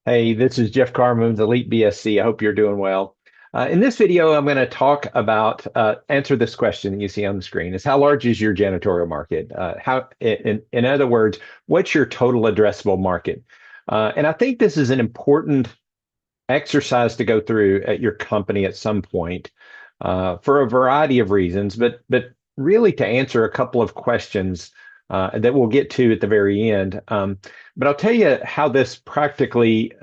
Hey, this is Jeff Carmoon's Elite BSC. I hope you're doing well. In this video, I'm going to talk about answer this question that you see on the screen: is how large is your janitorial market? In other words, what's your total addressable market? And I think this is an important exercise to go through at your company at some point for a variety of reasons, but really to answer a couple of questions that we'll get to at the very end. But I'll tell you how this practically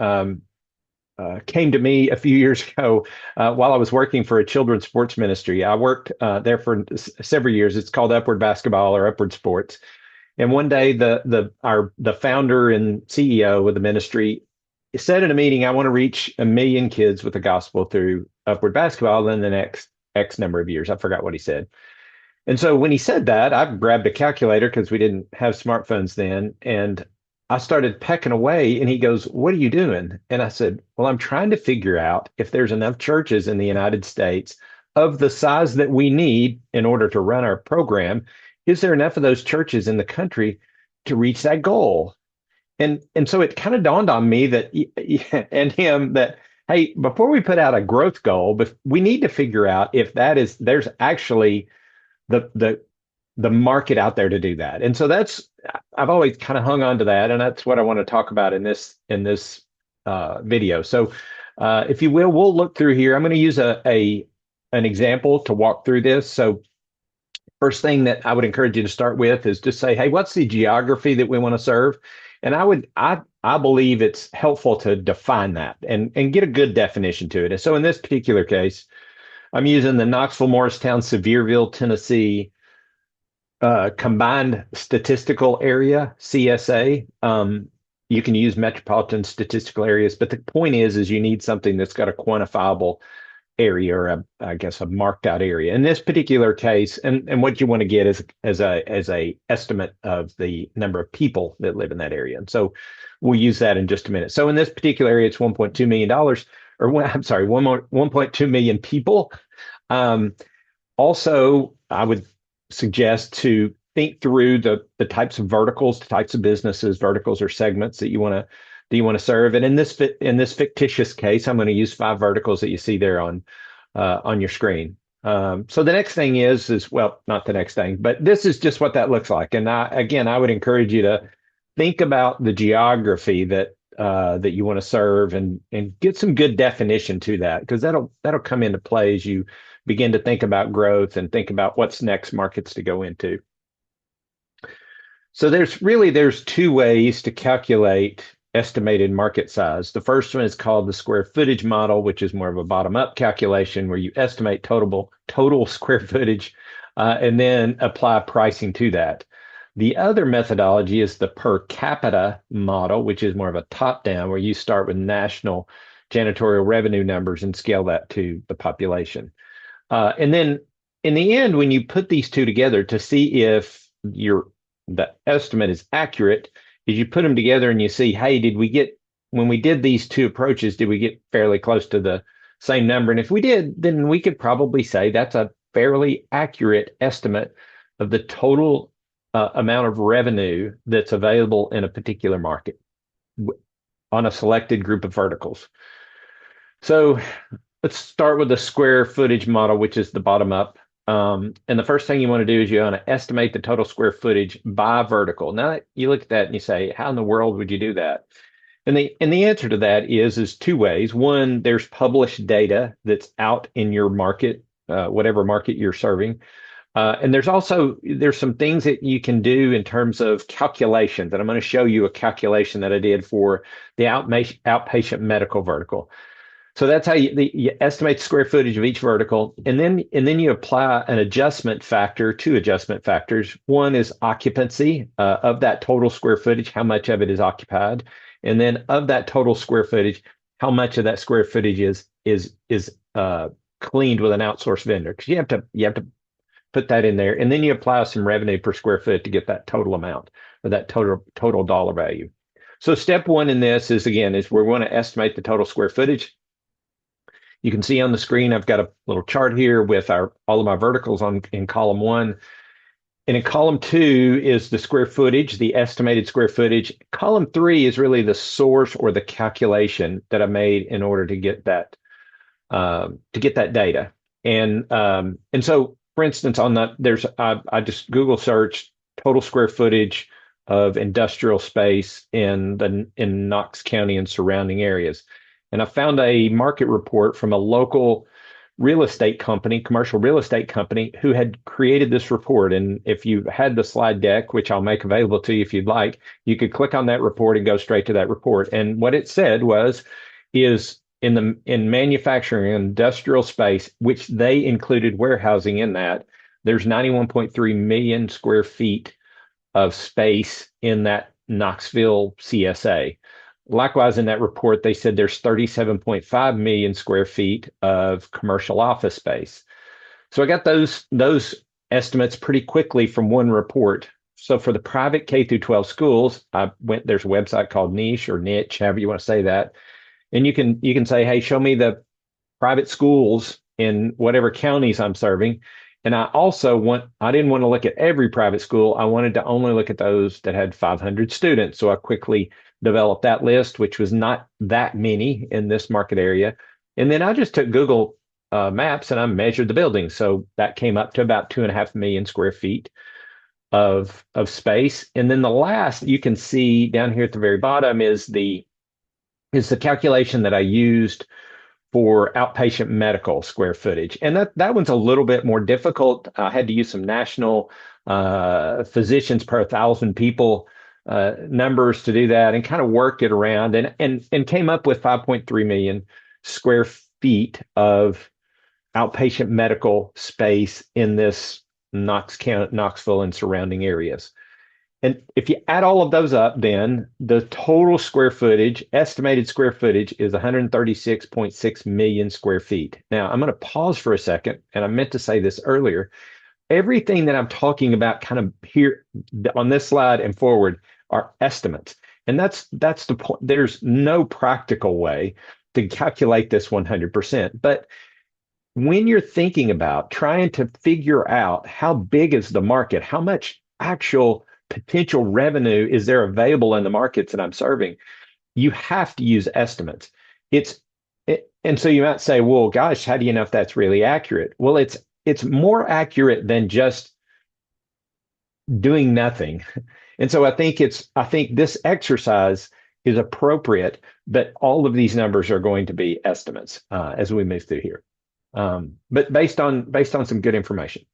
came to me a few years ago while I was working for a children's sports ministry. I worked there for several years. It's called Upward Basketball or Upward Sports. And one day, the founder and CEO of the ministry said in a meeting, "I want to reach 1 million kids with the gospel through Upward Basketball in the next X number of years." I forgot what he said. And so when he said that, I grabbed a calculator because we didn't have smartphones then, and I started pecking away. And he goes, "What are you doing?" And I said, "Well, I'm trying to figure out if there's enough churches in the United States of the size that we need in order to run our program. Is there enough of those churches in the country to reach that goal?" And so it kind of dawned on me that and him that, hey, before we put out a growth goal, but we need to figure out if there's actually the the the market out there to do that. And so that's I've always kind of hung on to that, and that's what I want to talk about in this video. So if you will, we'll look through here. I'm going to use a an example to walk through this. So first thing that I would encourage you to start with is just say, hey, what's the geography that we want to serve? And I believe it's helpful to define that and get a good definition to it. And so in this particular case, I'm using the Knoxville, Morristown, Sevierville, Tennessee combined statistical area, CSA. You can use metropolitan statistical areas, but the point is you need something that's got a quantifiable area or I guess a marked out area. In this particular case, and what you want to get is as a estimate of the number of people that live in that area. And so we'll use that in just a minute. So in this particular area, it's $1.2 million, or I'm sorry, 1.2 million people. Also, I would suggest to think through the types of verticals, the types of businesses, verticals or segments that you want to serve. And in this fictitious case, I'm going to use 5 verticals that you see there on your screen. So the next thing is well, not the next thing, but this is just what that looks like. And I would encourage you to think about the geography that you want to serve and get some good definition to that, because that'll come into play as you begin to think about growth and think about what's next markets to go into. So there's 2 ways to calculate estimated market size. The first one is called the square footage model, which is more of a bottom-up calculation where you estimate total square footage and then apply pricing to that. The other methodology is the per capita model, which is more of a top-down, where you start with national janitorial revenue numbers and scale that to the population. And then in the end, when you put these two together to see if the estimate is accurate, is you put them together and you see, hey, when we did these 2 approaches, did we get fairly close to the same number? And if we did, then we could probably say that's a fairly accurate estimate of the total amount of revenue that's available in a particular market on a selected group of verticals. So let's start with the square footage model, which is the bottom up. And the first thing you want to do is you want to estimate the total square footage by vertical. Now you look at that and you say, how in the world would you do that? And the answer to that is 2 ways. One, there's published data that's out in your market, whatever market you're serving. And there's some things that you can do in terms of calculations. And I'm going to show you a calculation that I did for the outpatient medical vertical. So that's how you estimate the square footage of each vertical, and then you apply an adjustment factor, 2 adjustment factors. One is occupancy of that total square footage, how much of it is occupied, and then of that total square footage, how much of that square footage is cleaned with an outsourced vendor. Because you have to put that in there, and then you apply some revenue per square foot to get that total amount or that total dollar value. So step one in this is we're going to estimate the total square footage. You can see on the screen, I've got a little chart here with all of my verticals in column 1. And in column two is the square footage, the estimated square footage. Column three is really the source or the calculation that I made in order to get that data. And so, for instance, on that, I just Google searched total square footage of industrial space in Knox County and surrounding areas, and I found a market report from a local real estate company, commercial real estate company, who had created this report. And if you had the slide deck, which I'll make available to you if you'd like, you could click on that report and go straight to that report. And what it said is in manufacturing and industrial space, which they included warehousing in that, there's 91.3 million square feet of space in that Knoxville CSA. Likewise, in that report, they said there's 37.5 million square feet of commercial office space. So I got those estimates pretty quickly from one report. So for the private K through 12 schools, there's a website called Niche or Niche, however you want to say that. And you can say, hey, show me the private schools in whatever counties I'm serving. And I didn't want to look at every private school. I wanted to only look at those that had 500 students. So I quickly developed that list, which was not that many in this market area. And then I just took Google Maps and I measured the buildings. So that came up to about 2.5 million square feet of space. And then the last you can see down here at the very bottom is the calculation that I used for outpatient medical square footage. And that one's a little bit more difficult. I had to use some national physicians per 1,000 people numbers to do that, and kind of worked it around and came up with 5.3 million square feet of outpatient medical space in this Knoxville and surrounding areas. And if you add all of those up, then the total square footage, estimated square footage, is 136.6 million square feet. Now, I'm going to pause for a second, and I meant to say this earlier. Everything that I'm talking about kind of here on this slide and forward are estimates. And that's the point. There's no practical way to calculate this 100%. But when you're thinking about trying to figure out how big is the market, how much actual potential revenue is there available in the markets that I'm serving, you have to use estimates. And so you might say, well, gosh, how do you know if that's really accurate? Well, it's more accurate than just doing nothing. And so I think this exercise is appropriate, but all of these numbers are going to be estimates as we move through here, but based on some good information.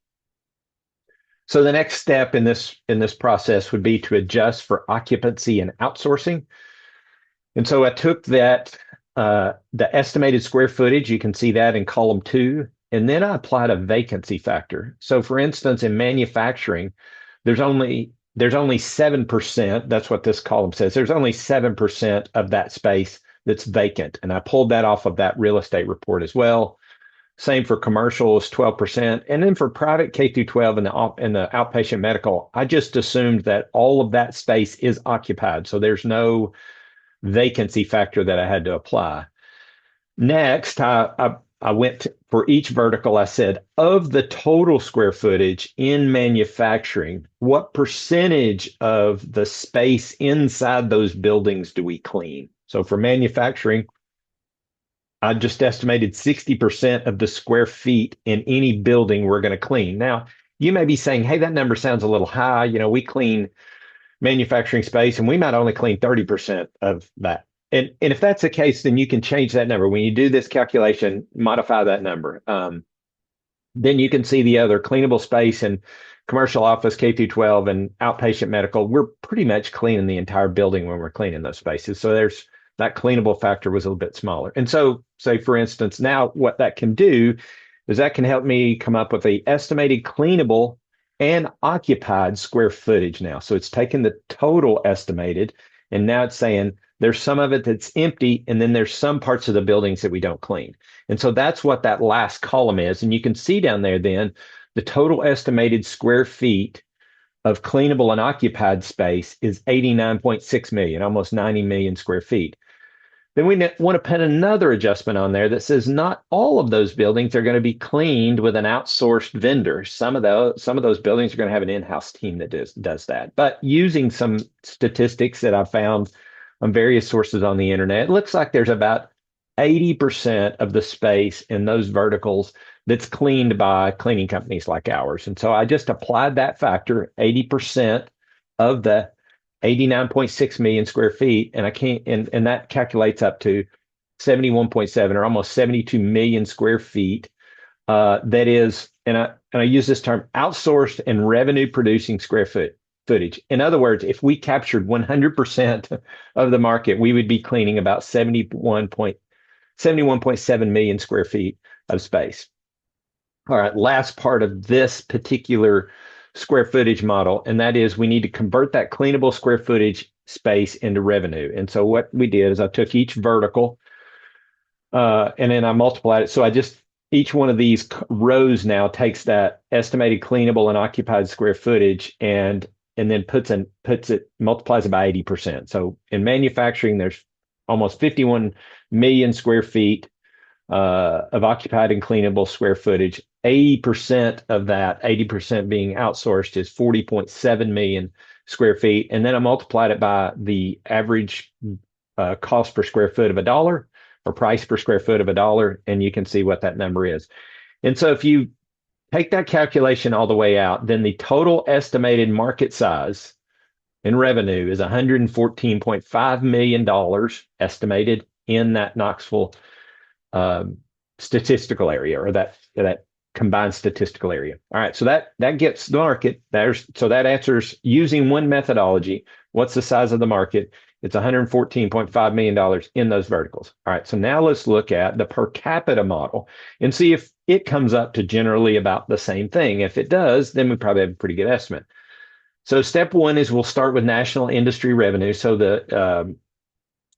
So the next step in this process would be to adjust for occupancy and outsourcing. And so I took that the estimated square footage, you can see that in column 2, and then I applied a vacancy factor. So for instance, in manufacturing, there's only 7%, that's what this column says. There's only 7% of that space that's vacant. And I pulled that off of that real estate report as well. Same for commercial is 12%. And then for private K through 12 and the outpatient medical, I just assumed that all of that space is occupied. So there's no vacancy factor that I had to apply. Next, I went for each vertical. I said, of the total square footage in manufacturing, what percentage of the space inside those buildings do we clean? So for manufacturing, I just estimated 60% of the square feet in any building we're going to clean. Now, you may be saying, hey, that number sounds a little high. We clean manufacturing space and we might only clean 30% of that. And if that's the case, then you can change that number. When you do this calculation, modify that number. Then you can see the other cleanable space and commercial office, K through 12, and outpatient medical. We're pretty much cleaning the entire building when we're cleaning those spaces. So that cleanable factor was a little bit smaller. And so, say, for instance, now what that can do is that can help me come up with a estimated cleanable and occupied square footage now. So it's taken the total estimated, and now it's saying there's some of it that's empty, and then there's some parts of the buildings that we don't clean. And so that's what that last column is. And you can see down there then the total estimated square feet of cleanable and occupied space is 89.6 million, almost 90 million square feet. Then we want to put another adjustment on there that says not all of those buildings are going to be cleaned with an outsourced vendor. Some of those buildings are going to have an in-house team that does that. But using some statistics that I've found on various sources on the internet, it looks like there's about 80% of the space in those verticals that's cleaned by cleaning companies like ours. And so I just applied that factor, 80% of the 89.6 million square feet, and I can't, and that calculates up to 71.7 or almost 72 million square feet. That is, and I use this term, outsourced and revenue producing footage. In other words, if we captured 100% of the market, we would be cleaning about 71.7 million square feet of space. All right, last part of this particular square footage model, and that is we need to convert that cleanable square footage space into revenue. And so what we did is I took each vertical and then I multiplied it. So each one of these rows now takes that estimated cleanable and occupied square footage and then multiplies it by 80%. So in manufacturing, there's almost 51 million square feet of occupied and cleanable square footage. 80% of that, 80% being outsourced, is 40.7 million square feet. And then I multiplied it by the average cost per square foot of $1 or price per square foot of $1, and you can see what that number is. And so if you take that calculation all the way out, then the total estimated market size in revenue is $114.5 million estimated in that Knoxville statistical area, or that combined statistical area. All right, so that gets the market. So that answers, using one methodology, what's the size of the market? It's $114.5 million in those verticals. All right, so now let's look at the per capita model and see if it comes up to generally about the same thing. If it does, then we probably have a pretty good estimate. So step one is we'll start with national industry revenue. So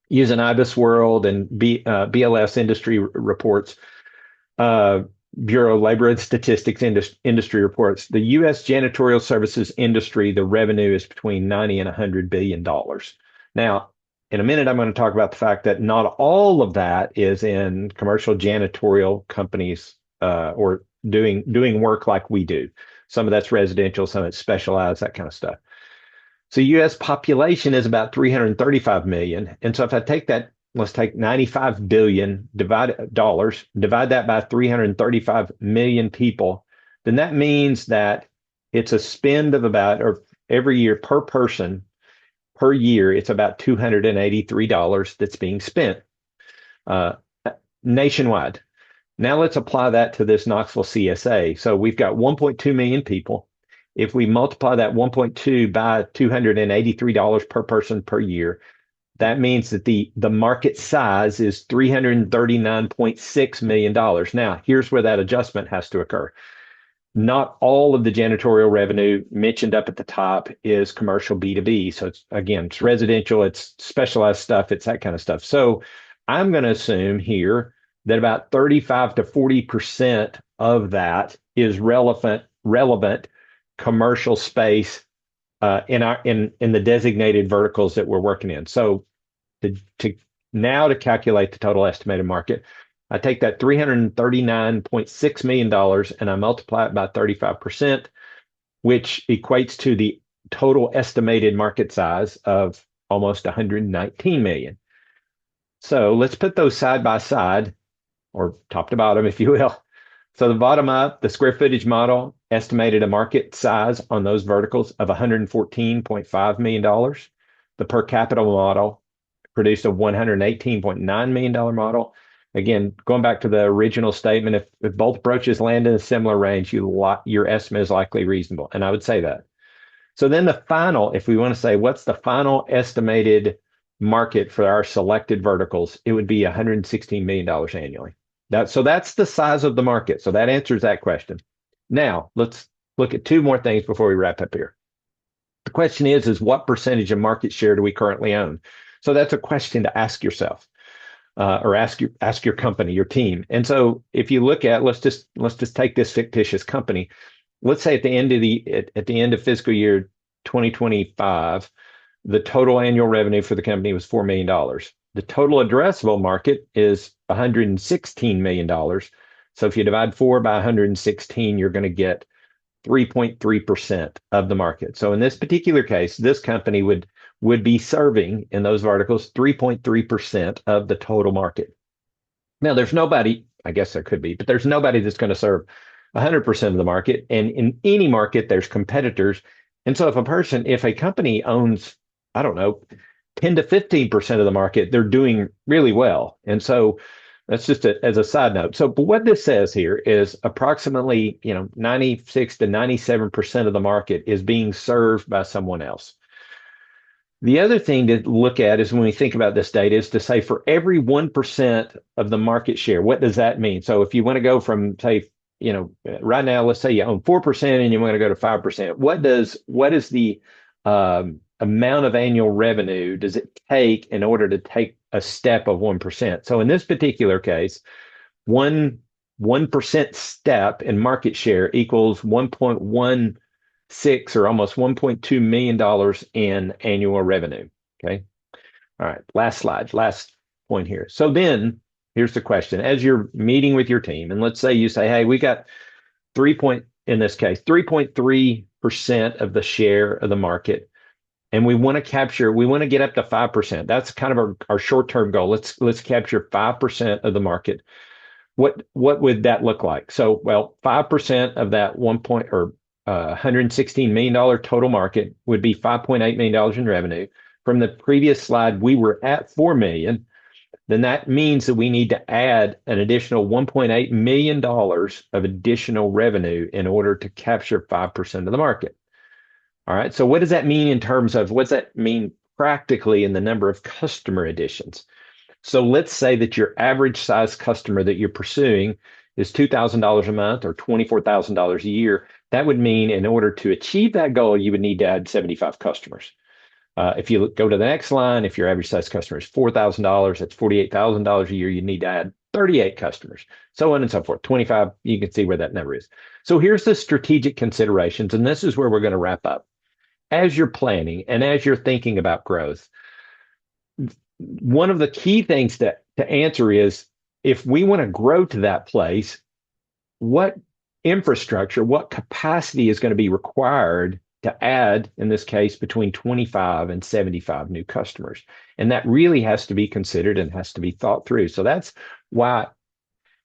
using IBIS World and BLS industry reports, Bureau of Labor and Statistics industry reports, the U.S. janitorial services industry, the revenue is between 90 and $100 billion. Now, in a minute, I'm going to talk about the fact that not all of that is in commercial janitorial companies or doing work like we do. Some of that's residential, some of it's specialized, that kind of stuff. So U.S. population is about 335 million. And so if I take that, let's take 95 billion divide that by 335 million people, then that means that it's a spend of about, or every year per person, per year, it's about $283 that's being spent nationwide. Now let's apply that to this Knoxville CSA. So we've got 1.2 million people. If we multiply that 1.2 by $283 per person per year, that means that the market size is $339.6 million. Now, here's where that adjustment has to occur. Not all of the janitorial revenue mentioned up at the top is commercial B2B. So it's residential, it's specialized stuff, it's that kind of stuff. So I'm going to assume here that about 35 to 40% of that is relevant commercial space in the designated verticals that we're working in. So to calculate the total estimated market, I take that $339.6 million and I multiply it by 35%, which equates to the total estimated market size of almost 119 million. So let's put those side by side, or top to bottom, if you will. So the bottom up, the square footage model estimated a market size on those verticals of $114.5 million. The per capita model produced a $118.9 million model. Again, going back to the original statement, if both approaches land in a similar range, your estimate is likely reasonable. And I would say that. So then the final, if we want to say what's the final estimated market for our selected verticals, it would be $116 million annually. So that's the size of the market. So that answers that question. Now, let's look at two more things before we wrap up here. The question is what percentage of market share do we currently own? So that's a question to ask yourself. Or ask your company, your team. And so if you look at, let's just take this fictitious company. Let's say at the end of fiscal year 2025, the total annual revenue for the company was $4 million. The total addressable market is $116 million. So if you divide 4 by 116, you're going to get 3.3% of the market. So in this particular case, this company would be serving in those verticals 3.3% of the total market. Now, there's nobody, I guess there could be, but there's nobody that's going to serve 100% of the market. And in any market, there's competitors. And so if a company owns, I don't know, 10 to 15% of the market, they're doing really well. And so that's just as a side note. So, but what this says here is approximately, 96 to 97% of the market is being served by someone else. The other thing to look at is when we think about this data is to say for every 1% of the market share, what does that mean? So if you want to go from, say, right now, let's say you own 4% and you want to go to 5%, what is the amount of annual revenue does it take in order to take a step of 1%? So in this particular case, 1% step in market share equals 1.16 or almost $1.2 million in annual revenue. Okay. All right. Last slide, last point here. So then here's the question. As you're meeting with your team, and let's say you say, hey, we got in this case, 3.3% of the share of the market. And we want to get up to 5%. That's kind of our short-term goal. Let's capture 5% of the market. What would that look like? So, well, 5% of that $116 million total market would be $5.8 million in revenue. From the previous slide, we were at 4 million. Then that means that we need to add an additional $1.8 million of additional revenue in order to capture 5% of the market. All right. So what does that mean in terms of what's that mean practically in the number of customer additions? So let's say that your average size customer that you're pursuing is $2,000 a month or $24,000 a year. That would mean in order to achieve that goal, you would need to add 75 customers. If you go to the next line, if your average size customer is $4,000, that's $48,000 a year. You need to add 38 customers, so on and so forth. 25, you can see where that number is. So here's the strategic considerations, and this is where we're going to wrap up. As you're planning and as you're thinking about growth, one of the key things to answer is if we want to grow to that place, what infrastructure, what capacity is going to be required to add, in this case, between 25 and 75 new customers? And that really has to be considered and has to be thought through. So that's why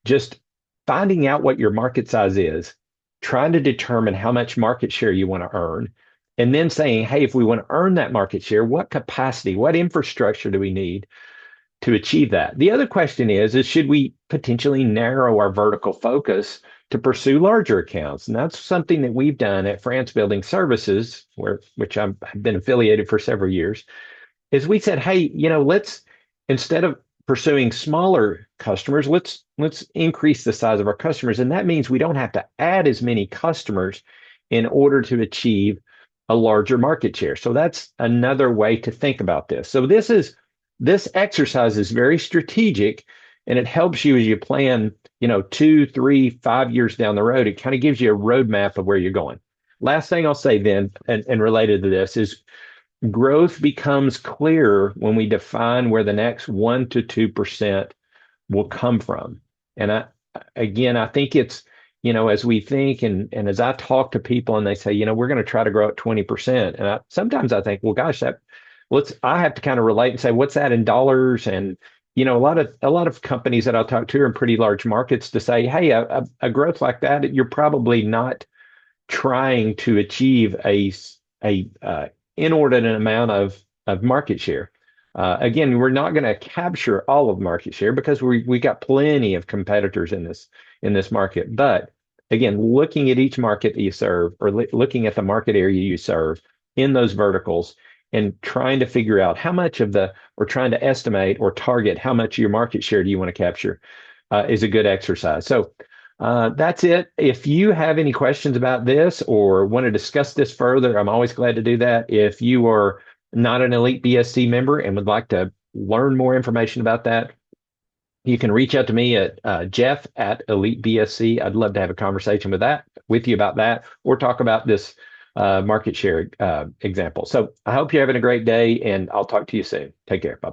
just finding out what your market size is, trying to determine how much market share you want to earn, and then saying, hey, if we want to earn that market share, what capacity, what infrastructure do we need to achieve that? The other question is should we potentially narrow our vertical focus to pursue larger accounts? And that's something that we've done at France Building Services, which I've been affiliated for several years, is we said, hey, let's, instead of pursuing smaller customers, let's increase the size of our customers. And that means we don't have to add as many customers in order to achieve a larger market share. So that's another way to think about this. So this exercise is very strategic, and it helps you as you plan, 2, 3, 5 years down the road. It kind of gives you a roadmap of where you're going. Last thing I'll say then, and related to this, is growth becomes clearer when we define where the next 1 to 2% will come from. And I think it's, as we think and as I talk to people and they say, we're going to try to grow at 20%. And sometimes I think, well, gosh, I have to kind of relate and say, what's that in dollars? And, a lot of companies that I'll talk to are in pretty large markets to say, hey, a growth like that, you're probably not trying to achieve a inordinate amount of market share. Again, we're not going to capture all of market share because we got plenty of competitors in this market. But again, looking at each market that you serve, or looking at the market area you serve in those verticals, and trying to figure out or trying to estimate or target how much of your market share do you want to capture is a good exercise. So that's it. If you have any questions about this or want to discuss this further, I'm always glad to do that. If you are not an Elite BSC member and would like to learn more information about that, you can reach out to me at Jeff at Elite BSC. I'd love to have a conversation with you about that, or talk about this market share example. So I hope you're having a great day, and I'll talk to you soon. Take care. Bye.